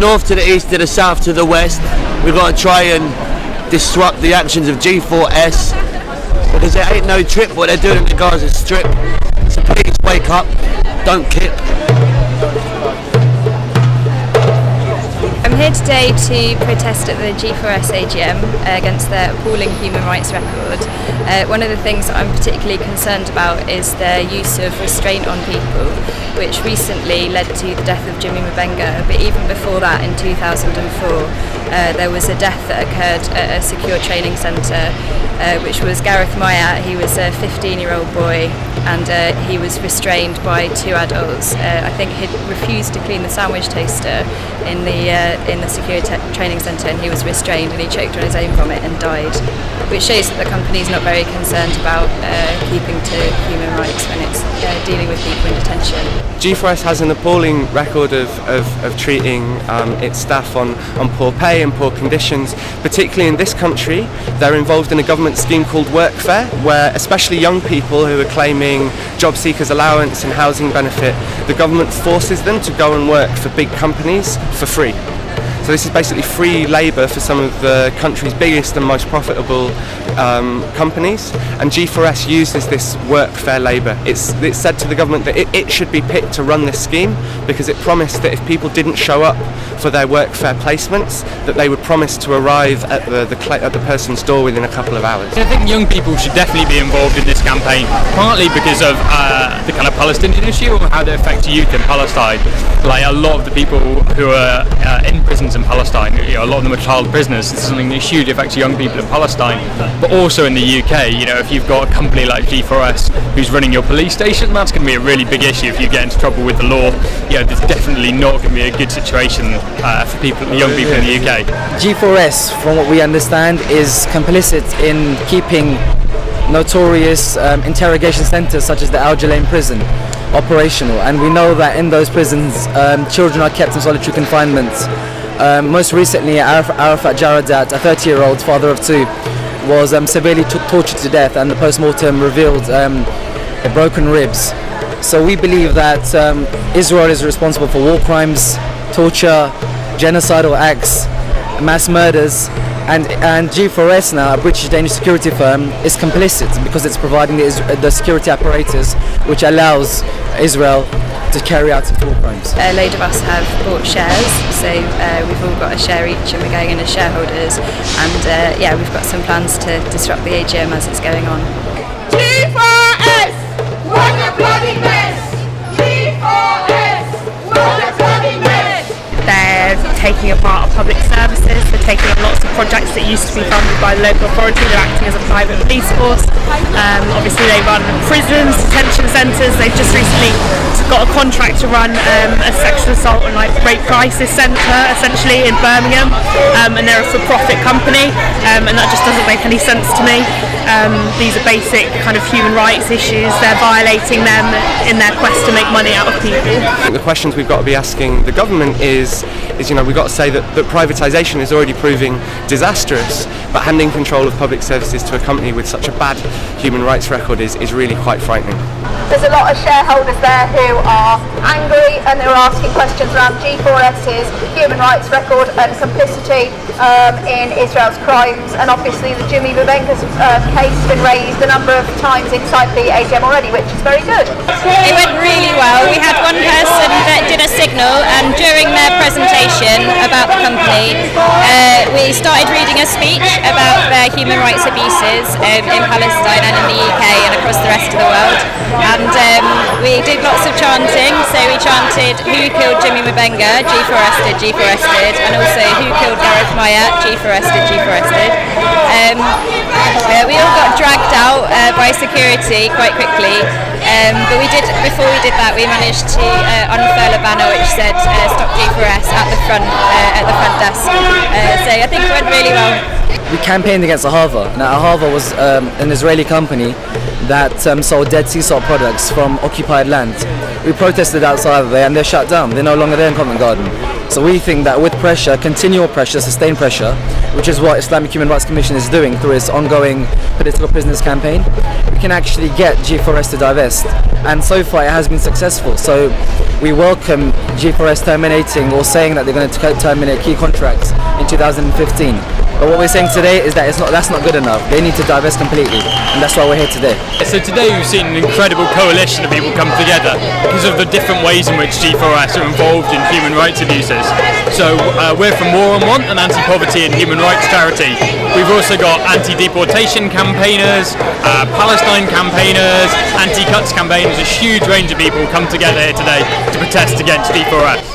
north to the east, to the south to the west. We've got to try and disrupt the actions of G4S, because it ain't no trip what they're doing in the Gaza Strip. So please wake up, don't kip. I'm here today to protest at the G4S AGM against their appalling human rights record. One of the things that I'm particularly concerned about is their use of restraint on people, which recently led to the death of Jimmy Mabenga, but even before that, in 2004, there was a death that occurred at a secure training centre, which was Gareth Mayat. He was a 15-year-old boy, and he was restrained by two adults. I think he'd refused to clean the sandwich toaster in the secure training centre, and he was restrained, and he choked on his own vomit and died, which shows that the company's not very concerned about keeping to human rights when it's dealing with people in detention. G4S has an appalling record of treating its staff on poor pay and poor conditions. Particularly in this country, they're involved in a government scheme called Workfare, where especially young people who are claiming job seekers allowance and housing benefit, the government forces them to go and work for big companies for free. So this is basically free labour for some of the country's biggest and most profitable companies, and G4S uses this workfare labour. It's said to the government that it should be picked to run this scheme, because it promised that if people didn't show up for their workfare placements, that they would promise to arrive at the person's door within a couple of hours. I think young people should definitely be involved in this campaign, partly because of the kind of Palestinian issue and how they affect youth in Palestine. Like a lot of the people who are in prisons in Palestine, a lot of them are child prisoners. This is something that hugely affects young people in Palestine, but also in the UK. If you've got a company like G4S who's running your police station, that's going to be a really big issue if you get into trouble with the law. There's definitely not going to be a good situation for young people in the UK. G4S, from what we understand, is complicit in keeping notorious interrogation centres such as the Al Jalain prison operational, and we know that in those prisons children are kept in solitary confinement. Most recently, Arafat Jaradat, a 30-year-old father of two, was severely tortured to death, and the post-mortem revealed broken ribs. So we believe that Israel is responsible for war crimes, torture, genocidal acts, mass murders, and G4S now, a British Danish security firm, is complicit because it's providing the security apparatus which allows Israel to carry out its war crimes. A load of us have bought shares, so we've all got a share each, and we're going in as shareholders, and we've got some plans to disrupt the AGM as it's going on. G4S! What a bloody mess! G4S! What a bloody mess! They're taking apart our public services, they're taking on lots of projects that used to be funded by the local authority, they're acting as a private police force. Obviously they run prisons, detention centres, they've just recently got a contract to run a sexual assault and rape crisis centre essentially in Birmingham, and they're a for-profit company, and that just doesn't make any sense to me. These are basic kind of human rights issues, they're violating them in their quest to make money out of people. I think the questions we've got to be asking the government is we've got to say that privatisation is already proving disastrous, but handing control of public services to a company with such a bad human rights record is really quite frightening. There's a lot of shareholders there who are angry, and they're asking questions around G4S's human rights record and complicity in Israel's crimes, and obviously the Jimmy Mabenga's case has been raised a number of times inside the AGM already, which is very good. It went really well. We had one person that did a signal, and during their presentation about the company, we started reading a speech about their human rights abuses in Palestine and in the UK and across the rest of the world. And we did lots of chanting, so we chanted who killed Jimmy Mabenga, G4S did, G4S did, and also who killed Gareth Mayat, G4S did, G4S did. We all got dragged out by security quite quickly, but before we did that we managed to unfurl a banner which said stop G4S at the front desk, so I think it went really well. We campaigned against Ahava. Now Ahava was an Israeli company that sold dead sea salt products from occupied land. We protested outside of there, and they're shut down. They're no longer there in Covent Garden. So we think that with pressure, continual pressure, sustained pressure, which is what Islamic Human Rights Commission is doing through its ongoing political prisoners campaign, we can actually get G4S to divest. And so far it has been successful. So we welcome G4S terminating or saying that they're going to terminate key contracts in 2015. But what we're saying today is that that's not good enough. They need to divest completely, and that's why we're here today. So today we've seen an incredible coalition of people come together because of the different ways in which G4S are involved in human rights abuses. So we're from War on Want, an anti-poverty and human rights charity. We've also got anti-deportation campaigners, Palestine campaigners, anti-cuts campaigners. A huge range of people come together here today to protest against G4S.